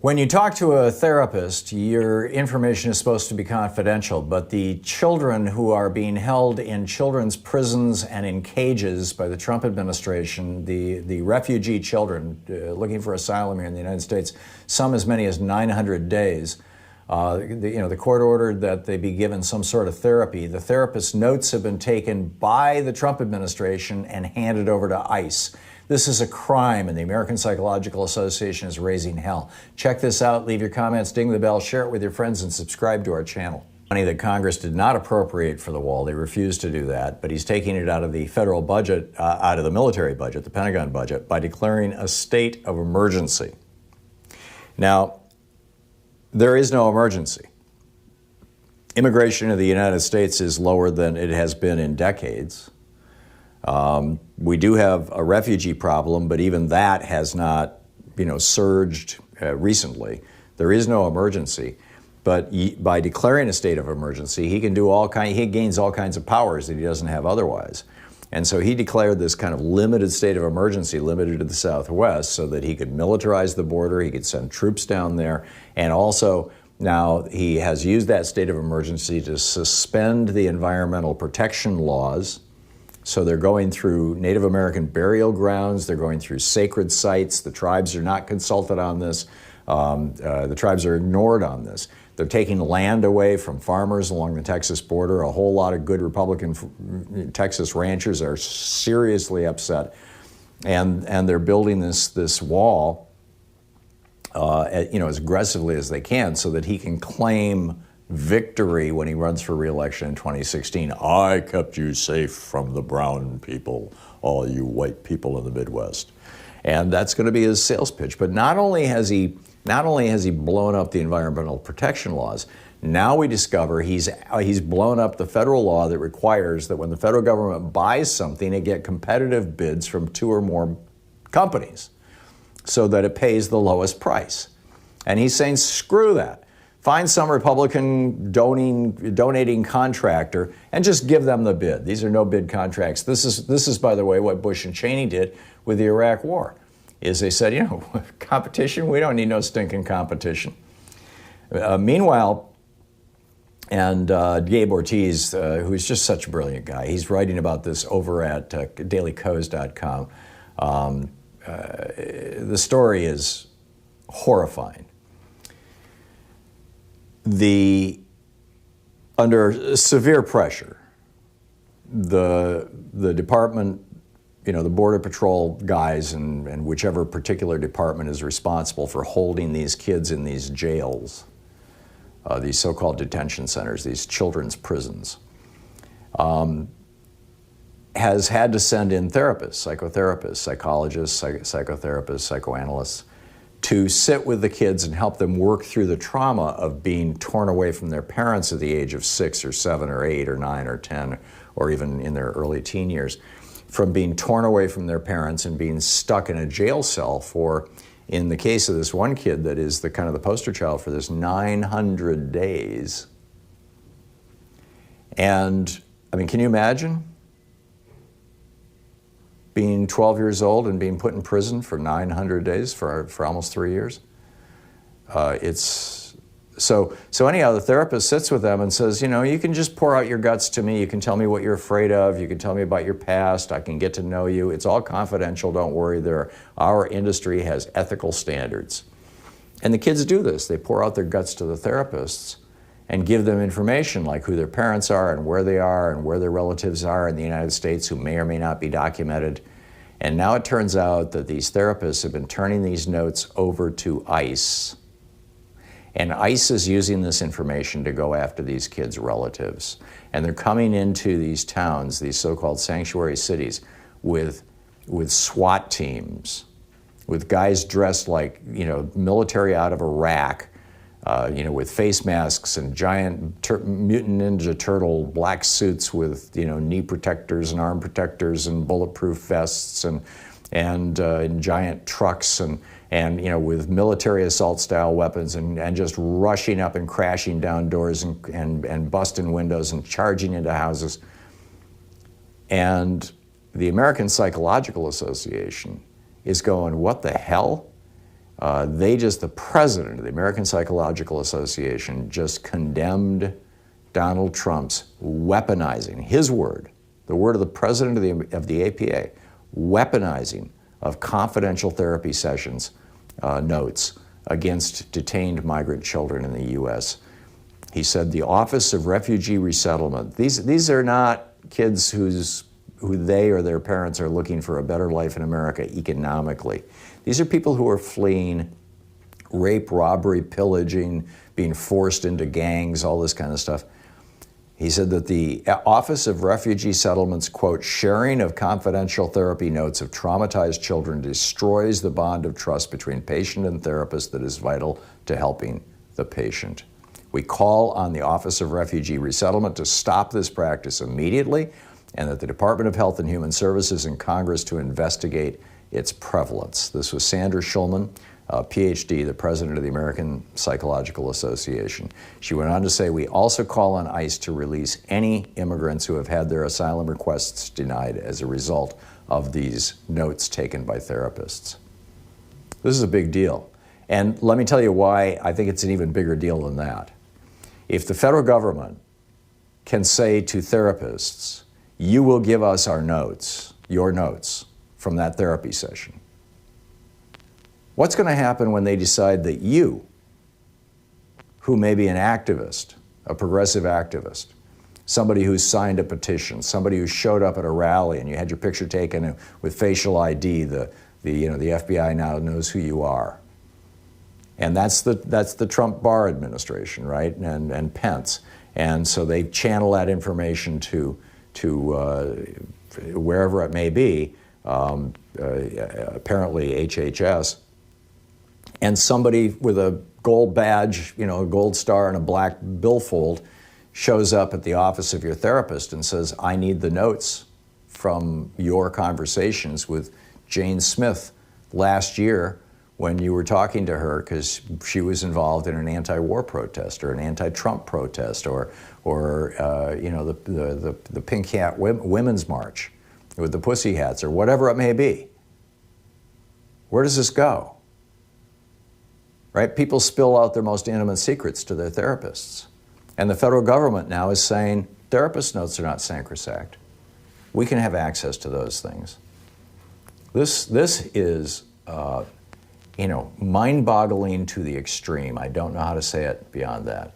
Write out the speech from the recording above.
When you talk to a therapist, your information is supposed to be confidential, but the children who are being held in children's prisons and in cages by the Trump administration, the refugee children looking for asylum here in the United States, some as many as 900 days, the court ordered that they be given some sort of therapy. The therapist's notes have been taken by the Trump administration and handed over to ICE. This is a crime, and the American Psychological Association is raising hell. Check this out, leave your comments, ding the bell, share it with your friends, and subscribe to our channel. Money that Congress did not appropriate for the wall, they refused to do that, but he's taking it out of the federal budget, out of the military budget, the Pentagon budget, by declaring a state of emergency. Now, there is no emergency. Immigration to the United States is lower than it has been in decades. We do have a refugee problem, but even that has not, surged recently. There is no emergency, but by declaring a state of emergency, he gains all kinds of powers that he doesn't have otherwise. And so he declared this kind of limited state of emergency, limited to the Southwest, so that he could militarize the border, he could send troops down there, and also now he has used that state of emergency to suspend the environmental protection laws. So they're going through Native American burial grounds, they're going through sacred sites, the tribes are not consulted on this, the tribes are ignored on this. They're taking land away from farmers along the Texas border. A whole lot of good Republican Texas ranchers are seriously upset. And they're building this wall as aggressively as they can so that he can claim victory when he runs for re-election in 2016. I kept you safe from the brown people, all you white people in the Midwest. And that's going to be his sales pitch. But not only has he blown up the environmental protection laws, now we discover he's blown up the federal law that requires that when the federal government buys something, it get competitive bids from 2 or more companies so that it pays the lowest price. And he's saying, screw that. Find some Republican donating contractor and just give them the bid. These are no bid contracts. This is, by the way, what Bush and Cheney did with the Iraq War, is they said, competition, we don't need no stinking competition. Meanwhile, and Gabe Ortiz, who's just such a brilliant guy, he's writing about this over at dailycoz.com. The story is horrifying. Under severe pressure, the department, the Border Patrol guys and whichever particular department is responsible for holding these kids in these jails, these so-called detention centers, these children's prisons, has had to send in therapists, psychotherapists, psychologists, psychotherapists, psychoanalysts, to sit with the kids and help them work through the trauma of being torn away from their parents at the age of 6 or 7 or 8 or 9 or 10, or even in their early teen years, from being torn away from their parents and being stuck in a jail cell for, in the case of this one kid that is the kind of the poster child for this, 900 days. And, can you imagine being 12 years old and being put in prison for 900 days for almost 3 years? So anyhow, the therapist sits with them and says, you can just pour out your guts to me. You can tell me what you're afraid of. You can tell me about your past. I can get to know you. It's all confidential. Don't worry. Our industry has ethical standards. And the kids do this. They pour out their guts to the therapists and give them information like who their parents are and where their relatives are in the United States who may or may not be documented. And now it turns out that these therapists have been turning these notes over to ICE. And ICE is using this information to go after these kids' relatives. And they're coming into these towns, these so-called sanctuary cities, with SWAT teams, with guys dressed like, military out of Iraq, with face masks and giant mutant ninja turtle black suits with, knee protectors and arm protectors and bulletproof vests and giant trucks and with military assault style weapons and just rushing up and crashing down doors and busting windows and charging into houses. And the American Psychological Association is going, what the hell? The president of the American Psychological Association just condemned Donald Trump's weaponizing, his word, the word of the president of the APA, weaponizing of confidential therapy sessions notes against detained migrant children in the U.S. He said the Office of Refugee Resettlement, these are not kids who they or their parents are looking for a better life in America economically. These are people who are fleeing rape, robbery, pillaging, being forced into gangs, all this kind of stuff. He said that the Office of Refugee Settlements, quote, sharing of confidential therapy notes of traumatized children destroys the bond of trust between patient and therapist that is vital to helping the patient. We call on the Office of Refugee Resettlement to stop this practice immediately, and that the Department of Health and Human Services and Congress to investigate its prevalence. This was Sandra Schulman, PhD, the president of the American Psychological Association. She went on to say, we also call on ICE to release any immigrants who have had their asylum requests denied as a result of these notes taken by therapists. This is a big deal. And let me tell you why I think it's an even bigger deal than that. If the federal government can say to therapists, you will give us our notes, your notes from that therapy session, what's going to happen when they decide that you, who may be an activist, a progressive activist, somebody who signed a petition, somebody who showed up at a rally and you had your picture taken with facial ID, the FBI now knows who you are. And that's the Trump Barr administration, right? And Pence. And so they channel that information to wherever it may be, apparently HHS. And somebody with a gold badge, a gold star and a black billfold shows up at the office of your therapist and says, I need the notes from your conversations with Jane Smith last year when you were talking to her because she was involved in an anti-war protest or an anti-Trump protest or the Pink Hat Women's March with the Pussy Hats or whatever it may be. Where does this go? Right? People spill out their most intimate secrets to their therapists. And the federal government now is saying, therapist notes are not sacrosanct. We can have access to those things. This is, mind-boggling to the extreme. I don't know how to say it beyond that.